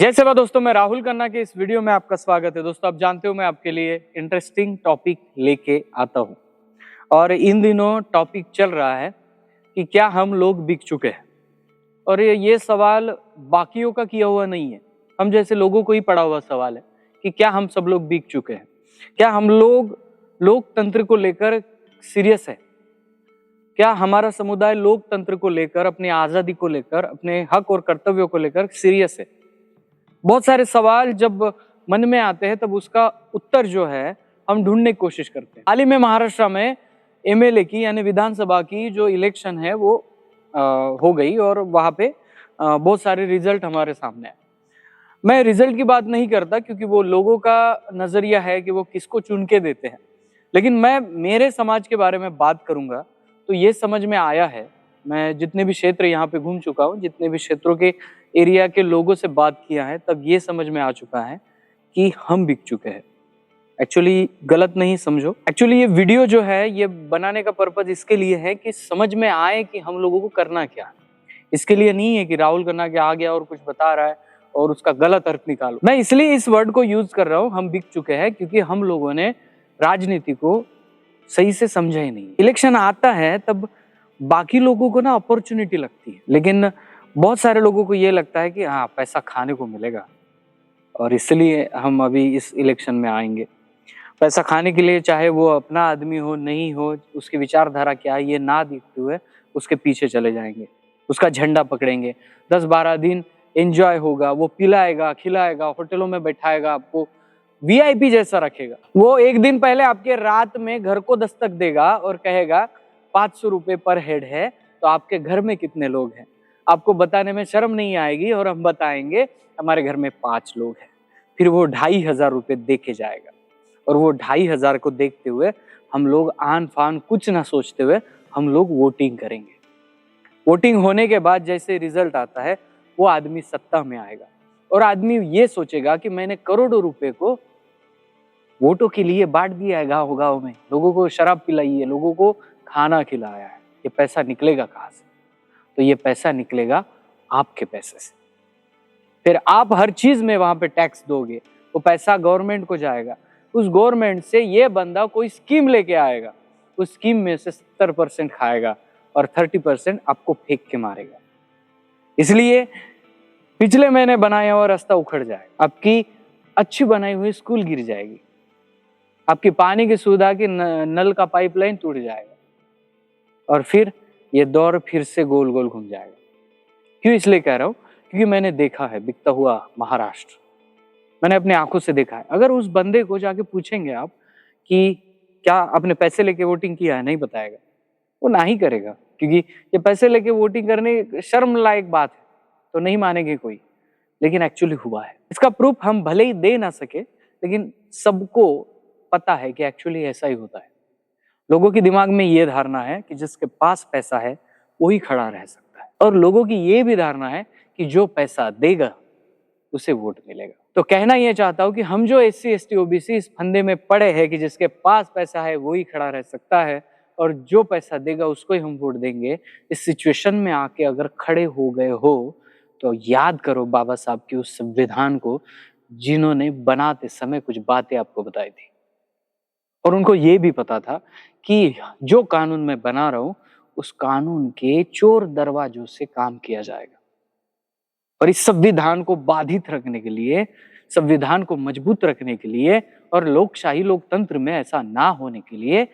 जय सेवा दोस्तों, मैं राहुल खन्ना के इस वीडियो में आपका स्वागत है। दोस्तों, आप जानते हो मैं आपके लिए इंटरेस्टिंग टॉपिक लेके आता हूँ और इन दिनों टॉपिक चल रहा है कि क्या हम लोग बिक चुके हैं। और ये सवाल बाकियों का किया हुआ नहीं है, हम जैसे लोगों को ही पड़ा हुआ सवाल है कि क्या हम सब लोग बिक चुके हैं। क्या हम लोग लोकतंत्र को लेकर सीरियस है? क्या हमारा समुदाय लोकतंत्र को लेकर, अपनी आजादी को लेकर, अपने हक और कर्तव्यों को लेकर सीरियस है? बहुत सारे सवाल जब मन में आते हैं तब उसका उत्तर जो है हम ढूंढने की कोशिश करते हैं। हाल ही में महाराष्ट्र में एमएलए की यानी विधानसभा की जो इलेक्शन है वो हो गई और वहां पे बहुत सारे रिजल्ट हमारे सामने आए। मैं रिजल्ट की बात नहीं करता क्योंकि वो लोगों का नजरिया है कि वो किसको चुन के देते हैं, लेकिन मैं मेरे समाज के बारे में बात करूंगा तो ये समझ में आया है। मैं जितने भी क्षेत्र यहाँ पे घूम चुका हूँ, जितने भी क्षेत्रों के एरिया के लोगों से बात किया है, तब ये समझ में आ चुका है कि हम बिक चुके हैं। एक्चुअली गलत नहीं समझो, एक्चुअली ये वीडियो जो है ये बनाने का पर्पज इसके लिए है कि समझ में आए कि हम लोगों को करना क्या है। इसके लिए नहीं है कि राहुल खन्ना के आ गया और कुछ बता रहा है और उसका गलत अर्थ निकालो। मैं इसलिए इस वर्ड को यूज कर रहा हूँ, हम बिक चुके हैं, क्योंकि हम लोगों ने राजनीति को सही से समझा ही नहीं। इलेक्शन आता है तब बाकी लोगों को ना अपॉर्चुनिटी लगती है, लेकिन बहुत सारे लोगों को ये लगता है कि हाँ पैसा खाने को मिलेगा और इसलिए हम अभी इस इलेक्शन में आएंगे। पैसा खाने के लिए, चाहे वो अपना आदमी हो नहीं हो, उसकी विचारधारा क्या है ये ना देखते हुए उसके पीछे चले जाएंगे, उसका झंडा पकड़ेंगे। 10-12 दिन एंजॉय होगा, वो पिलाएगा खिलाएगा, होटलों में बैठाएगा, आपको वीआईपी जैसा रखेगा। वो एक दिन पहले आपके रात में घर को दस्तक देगा और कहेगा 500 रुपए पर हेड है, तो आपके घर में कितने लोग हैं आपको बताने में शर्म नहीं आएगी, और हम बताएंगे हमारे घर में 5 लोग हैं। फिर वो 2500 रुपए दे के जाएगा और वो 2500 को देखते हुए हम लोग आन फान कुछ ना सोचते हुए हम लोग वोटिंग करेंगे। वोटिंग होने के बाद जैसे रिजल्ट आता है वो आदमी सत्ता में आएगा और आदमी ये सोचेगा कि मैंने करोड़ों रुपए को वोटों के लिए बांट दिया है गाँव गाँव में, लोगों को शराब पिलाई है, लोगों को खाना खिलाया है। ये पैसा निकलेगा कहाँ से? तो ये पैसा निकलेगा आपके पैसे से। फिर आप हर चीज में वहां पे टैक्स दोगे, वो पैसा गवर्नमेंट को जाएगा। उस गवर्नमेंट से ये बंदा कोई स्कीम लेके आएगा, उस स्कीम में से 70% खाएगा और 30% आपको फेंक के मारेगा। इसलिए पिछले महीने बनाया हुआ रास्ता उखड़ जाएगा, आपकी अच्छी बनाई हुई स्कूल गिर जाएगी, आपकी पानी की सुविधा की नल का पाइपलाइन टूट जाएगा और फिर ये दौर फिर से गोल गोल घूम जाएगा। क्यों इसलिए कह रहा हूं? क्योंकि मैंने देखा है बिकता हुआ महाराष्ट्र, मैंने अपने आंखों से देखा है। अगर उस बंदे को जाके पूछेंगे आप कि क्या आपने पैसे लेके वोटिंग किया है, नहीं बताएगा, वो ना ही करेगा, क्योंकि ये पैसे लेके वोटिंग करने शर्म लायक बात है, तो नहीं मानेंगे कोई। लेकिन एक्चुअली हुआ है। इसका प्रूफ हम भले ही दे ना सके, लेकिन सबको पता है कि एक्चुअली ऐसा ही होता है। लोगों के दिमाग में ये धारणा है कि जिसके पास पैसा है वही खड़ा रह सकता है, और लोगों की ये भी धारणा है कि जो पैसा देगा उसे वोट मिलेगा। तो कहना यह चाहता हूं कि हम जो SC ST OBC इस फंदे में पड़े हैं कि जिसके पास पैसा है वही खड़ा रह सकता है और जो पैसा देगा उसको ही हम वोट देंगे, इस सिचुएशन में आके अगर खड़े हो गए हो तो याद करो बाबा साहब की उस संविधान को, जिन्होंने बनाते समय कुछ बातें आपको बताई थी और उनको ये भी पता था कि जो कानून मैं बना रहा हूं उस कानून के चोर दरवाजों से काम किया जाएगा। और इस संविधान को बाधित रखने के लिए, संविधान को मजबूत रखने के लिए और लोकशाही लोकतंत्र में ऐसा ना होने के लिए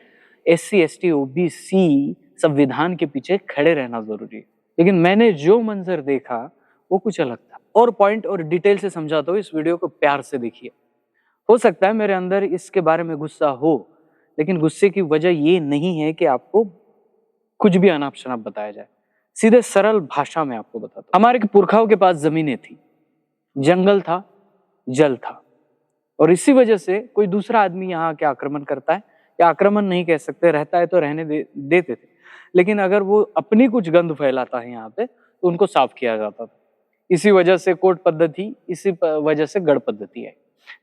SC ST OBC संविधान के पीछे खड़े रहना जरूरी है। लेकिन मैंने जो मंजर देखा वो कुछ अलग था। और पॉइंट और डिटेल से समझाता हूँ, इस वीडियो को प्यार से देखिए। हो सकता है मेरे अंदर इसके बारे में गुस्सा हो, लेकिन गुस्से की वजह ये नहीं है कि आपको कुछ भी अनाप शनाप बताया जाए। सीधे सरल भाषा में आपको बताता हूं। हमारे पुरखाओं के पास जमीनें थी, जंगल था, जल था, और इसी वजह से कोई दूसरा आदमी यहाँ आके आक्रमण करता है, या आक्रमण नहीं कह सकते, रहता है तो रहने देते थे, लेकिन अगर वो अपनी कुछ गंध फैलाता है यहाँ पे तो उनको साफ किया जाता था। इसी वजह से कोर्ट पद्धति, इसी वजह से गढ़ पद्धति है।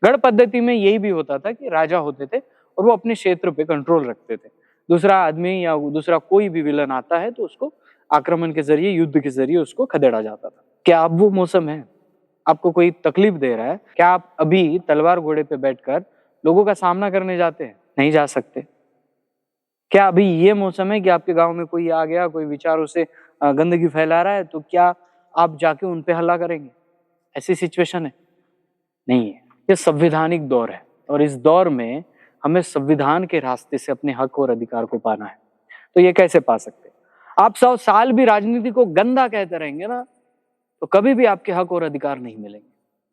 गढ़ पद्धति में यही भी होता था कि राजा होते थे और वो अपने क्षेत्र पे कंट्रोल रखते थे। दूसरा आदमी या दूसरा कोई भी विलन आता है तो उसको आक्रमण के जरिए, युद्ध के जरिए उसको खदेड़ा जाता था। क्या अब वो मौसम है? आपको कोई तकलीफ दे रहा है, क्या आप अभी तलवार घोड़े पे बैठकर लोगों का सामना करने जाते हैं? नहीं जा सकते। क्या अभी ये मौसम है कि आपके गांव में कोई आ गया, कोई विचारों से गंदगी फैला रहा है, तो क्या आप जाके उन पे हल्ला करेंगे? ऐसी सिचुएशन है? नहीं है। ये संवैधानिक दौर है और इस दौर में हमें संविधान के रास्ते से अपने हक और अधिकार को पाना है। तो ये कैसे पा सकते हैं? आप 100 साल भी राजनीति को गंदा कहते रहेंगे ना, तो कभी भी आपके हक और अधिकार नहीं मिलेंगे।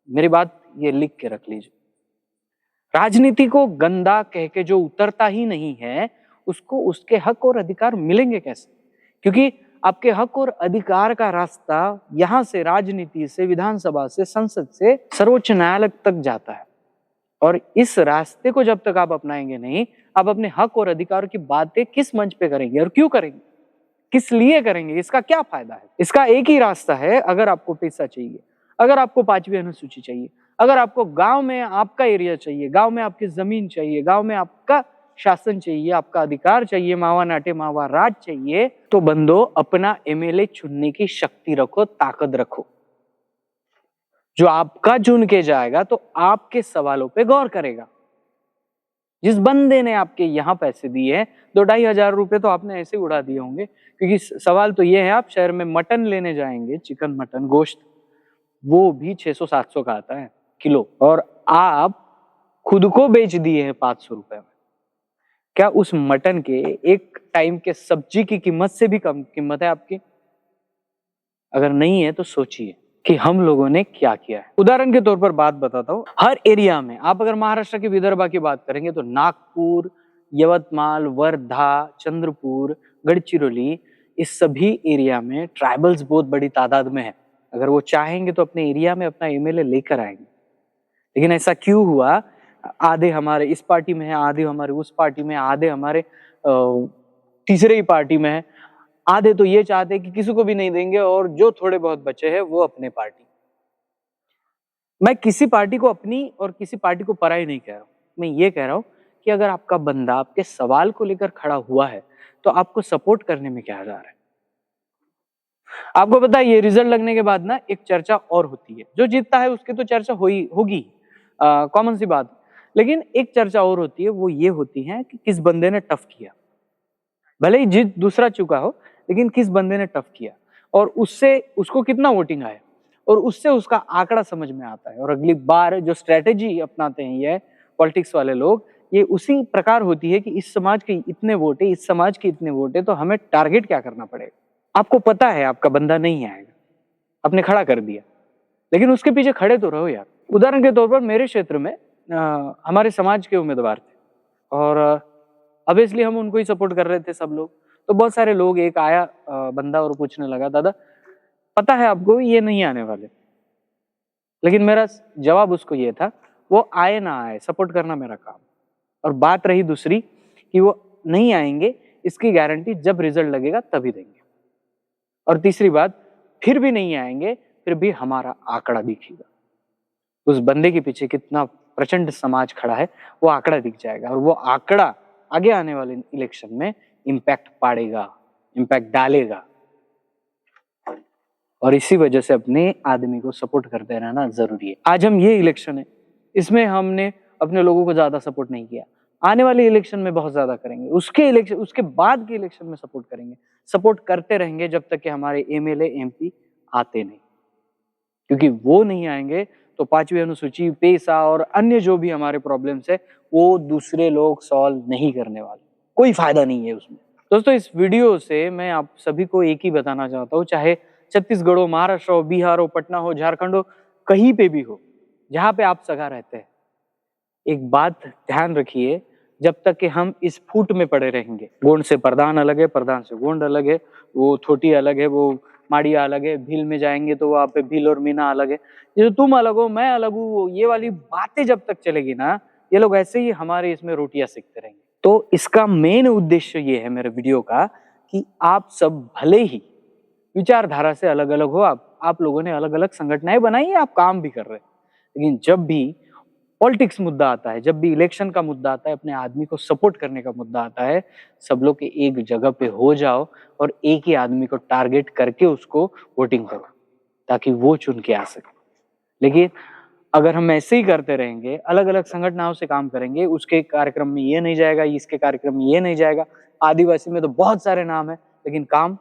मेरी बात ये लिख के रख लीजिए। राजनीति को गंदा कह के जो उतरता ही नहीं है, उसको उसके हक और अधिकार मिलेंगे कैसे? क्योंकि आपके हक और अधिकार का रास्ता यहां से राजनीति से, विधानसभा से, संसद से सर्वोच्च न्यायालय तक जाता है। और इस रास्ते को जब तक आप अपनाएंगे नहीं, आप अपने हक और अधिकार की बातें किस मंच पे करेंगे और क्यों करेंगे? किस लिए करेंगे? इसका क्या फायदा है? इसका एक ही रास्ता है। अगर आपको पैसा चाहिए, अगर आपको 5वीं अनुसूची चाहिए, अगर आपको गांव में आपका एरिया चाहिए, गांव में आपकी जमीन चाहिए, गांव में आपका शासन चाहिए, आपका अधिकार चाहिए, मावा नाटे मावा राज चाहिए, तो बंदो अपना एमएलए चुनने की शक्ति रखो, ताकत रखो। जो आपका चुन के जाएगा तो आपके सवालों पे गौर करेगा। जिस बंदे ने आपके यहाँ पैसे दिए हैं, 2-2.5 हजार रुपए तो आपने ऐसे उड़ा दिए होंगे, क्योंकि सवाल तो ये है, आप शहर में मटन लेने जाएंगे, चिकन मटन गोश्त, वो भी 600-700 का आता है किलो, और आप खुद को बेच दिए हैं 500 रुपए में। क्या उस मटन के एक टाइम के सब्जी की कीमत से भी कम कीमत है आपकी? अगर नहीं है तो सोचिए कि हम लोगों ने क्या किया है। उदाहरण के तौर पर बात बताता हूँ, हर एरिया में आप अगर महाराष्ट्र के विदर्भा की बात करेंगे तो नागपुर, यवतमाल, वर्धा, चंद्रपुर, गढ़चिरौली, इस सभी एरिया में ट्राइबल्स बहुत बड़ी तादाद में है। अगर वो चाहेंगे तो अपने एरिया में अपना एमएलए लेकर आएंगे। लेकिन ऐसा क्यों हुआ? आधे हमारे इस पार्टी में है, आधे हमारे उस पार्टी में, आधे हमारे तीसरे ही पार्टी में है, आधे तो ये चाहते हैं कि किसी को भी नहीं देंगे, और जो थोड़े बहुत बचे हैं वो अपने पार्टी। मैं किसी पार्टी को अपनी और किसी पार्टी को पराई नहीं कह रहा हूं। मैं ये कह रहा हूं कि अगर आपका बंदा आपके सवाल को लेकर खड़ा हुआ है तो आपको सपोर्ट करने में क्या जा रहा है? आपको पता है, ये रिजल्ट लगने के बाद ना एक चर्चा और होती है। जो जीतता है उसकी तो चर्चा होगी, कॉमन सी बात। लेकिन एक चर्चा और होती है, वो ये होती है कि किस बंदे ने टफ किया। भले ही जीत दूसरा चुका हो, लेकिन किस बंदे ने टफ किया और उससे उसको कितना वोटिंग आया, और उससे उसका आंकड़ा समझ में आता है। और अगली बार जो स्ट्रेटेजी अपनाते हैं ये पॉलिटिक्स वाले लोग, ये उसी प्रकार होती है कि इस समाज के इतने वोट है, इस समाज के इतने वोट है, तो हमें टारगेट क्या करना पड़ेगा। आपको पता है आपका बंदा नहीं आएगा, आपने खड़ा कर दिया, लेकिन उसके पीछे खड़े तो रहो यार। उदाहरण के तौर पर मेरे क्षेत्र में हमारे समाज के उम्मीदवार थे, और ऑब्वियसली हम उनको ही सपोर्ट कर रहे थे सब लोग। तो बहुत सारे लोग, एक आया बंदा और पूछने लगा, दादा पता है आपको ये नहीं आने वाले। लेकिन मेरा जवाब उसको ये था, वो आए ना आए सपोर्ट करना मेरा काम। और बात रही दूसरी कि वो नहीं आएंगे, इसकी गारंटी जब रिजल्ट लगेगा तभी देंगे। और तीसरी बात, फिर भी नहीं आएंगे, फिर भी हमारा आंकड़ा दिखेगा। उस बंदे के पीछे कितना प्रचंड समाज खड़ा है वो आंकड़ा दिख जाएगा, और वो आंकड़ा आगे आने वाले इलेक्शन में इम्पैक्ट पाड़ेगा, इम्पैक्ट डालेगा। और इसी वजह से अपने आदमी को सपोर्ट करते रहना जरूरी है। आज हम ये इलेक्शन है, इसमें हमने अपने लोगों को ज्यादा सपोर्ट नहीं किया, आने वाले इलेक्शन में बहुत ज्यादा करेंगे, उसके बाद के इलेक्शन में सपोर्ट करेंगे, सपोर्ट करते रहेंगे जब तक कि हमारे एमएलए एमपी आते नहीं। क्योंकि वो नहीं आएंगे तो 5वीं अनुसूची, पैसा और अन्य जो भी हमारे प्रॉब्लम्स है वो दूसरे लोग सॉल्व नहीं करने वाले, कोई फायदा नहीं है उसमें। दोस्तों, इस वीडियो से मैं आप सभी को एक ही बताना चाहता हूँ, चाहे छत्तीसगढ़ हो, महाराष्ट्र हो, बिहार हो, पटना हो, झारखंड हो, कहीं पे भी हो, जहां पे आप सगा रहते हैं, एक बात ध्यान रखिए, जब तक कि हम इस फूट में पड़े रहेंगे, गोंड से प्रधान अलग है, प्रधान से गोंड अलग है, वो थोटी अलग है, वो माड़िया अलग है, भील में जाएंगे तो वहां पे भील और मीना अलग है, ये तो तुम अलग हो मैं अलग हूँ, ये वाली बातें जब तक चलेगी ना, ये लोग ऐसे ही हमारे इसमें रोटियां सेकते रहेंगे। तो इसका मेन उद्देश्य ये है मेरे वीडियो का कि आप सब भले ही विचारधारा से अलग अलग हो, आप लोगों ने अलग अलग संगठनाएं बनाई है, आप काम भी कर रहे हैं, लेकिन जब भी पॉलिटिक्स मुद्दा आता है, जब भी इलेक्शन का मुद्दा आता है, अपने आदमी को सपोर्ट करने का मुद्दा आता है, सब लोग एक जगह पे हो जाओ और एक ही आदमी को टारगेट करके उसको वोटिंग करो, ताकि वो चुन के आ सके। लेकिन अगर हम ऐसे ही करते रहेंगे, अलग अलग संगठनों से काम करेंगे, उसके कार्यक्रम में ये नहीं जाएगा, इसके कार्यक्रम में ये नहीं जाएगा, आदिवासी में तो बहुत सारे नाम है लेकिन काम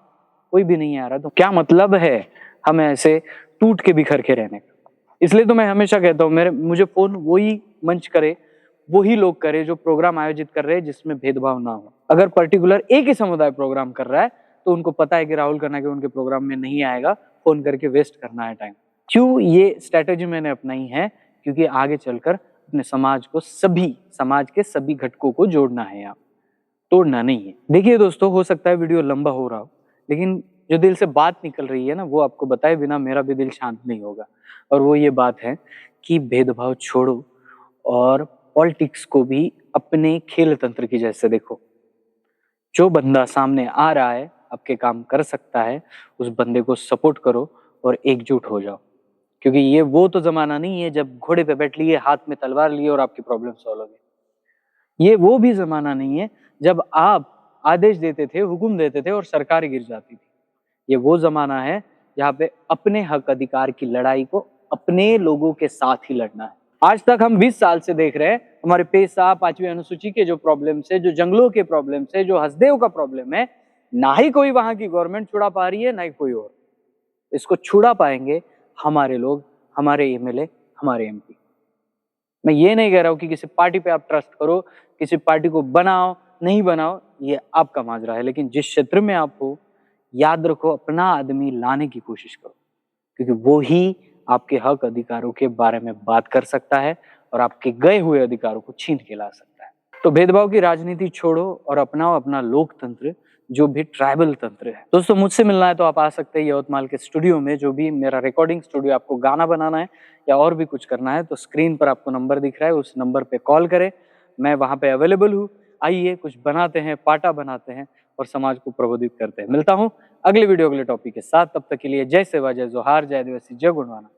कोई भी नहीं आ रहा, तो क्या मतलब है हमें ऐसे टूट के बिखर के रहने का। इसलिए तो मैं हमेशा कहता हूँ मुझे फोन वही मंच करे, वही लोग करे जो प्रोग्राम आयोजित कर रहे हैं जिसमें भेदभाव ना हो। अगर पर्टिकुलर एक ही समुदाय प्रोग्राम कर रहा है तो उनको पता है कि राहुल खन्ना के उनके प्रोग्राम में नहीं आएगा, फोन करके वेस्ट करना है टाइम। क्यों ये स्ट्रेटेजी मैंने अपनाई है? क्योंकि आगे चलकर अपने समाज के सभी घटकों को जोड़ना है, यहाँ तोड़ना नहीं है। देखिए दोस्तों, हो सकता है वीडियो लंबा हो रहा हो, लेकिन जो दिल से बात निकल रही है ना, वो आपको बताए बिना मेरा भी दिल शांत नहीं होगा। और वो ये बात है कि भेदभाव छोड़ो और पॉलिटिक्स को भी अपने खेल तंत्र की जैसे देखो। जो बंदा सामने आ रहा है, आपके काम कर सकता है, उस बंदे को सपोर्ट करो और एकजुट हो जाओ। क्योंकि ये वो तो जमाना नहीं है जब घोड़े पे बैठ लिए, हाथ में तलवार लिए और आपकी प्रॉब्लम सॉल्व हो गई। ये वो भी जमाना नहीं है जब आप आदेश देते थे, हुक्म देते थे और सरकार गिर जाती थी। ये वो जमाना है जहाँ पे अपने हक अधिकार की लड़ाई को अपने लोगों के साथ ही लड़ना है। आज तक हम 20 साल से देख रहे हैं, हमारे पेशा, 5वीं अनुसूची के जो प्रॉब्लम है, जो जंगलों के प्रॉब्लम है, जो हसदेव का प्रॉब्लम है, ना ही कोई वहां की गवर्नमेंट छुड़ा पा रही है, ना ही कोई और। इसको छुड़ा पाएंगे हमारे लोग, हमारे एमएलए, हमारे एमपी। मैं ये नहीं कह रहा हूं कि किसी पार्टी पे आप ट्रस्ट करो, किसी पार्टी को बनाओ नहीं बनाओ, ये आपका माजरा है, लेकिन जिस क्षेत्र में आप हो, याद रखो अपना आदमी लाने की कोशिश करो, क्योंकि वो ही आपके हक अधिकारों के बारे में बात कर सकता है और आपके गए हुए अधिकारों को छीन के ला सकता है। तो भेदभाव की राजनीति छोड़ो और अपनाओ अपना लोकतंत्र, जो भी ट्राइबल तंत्र है। दोस्तों, मुझसे मिलना है तो आप आ सकते हैं यवतमाल के स्टूडियो में, जो भी मेरा रिकॉर्डिंग स्टूडियो। आपको गाना बनाना है या और भी कुछ करना है तो स्क्रीन पर आपको नंबर दिख रहा है, उस नंबर पे कॉल करें। मैं वहां पे अवेलेबल हूँ। आइए कुछ बनाते हैं, पाटा बनाते हैं और समाज को प्रबोधित करते हैं। मिलता हूँ अगले वीडियो, अगले टॉपिक के साथ। तब तक के लिए जय सेवा, जय जोहार, जय आदिवासी, जय गुणवाना।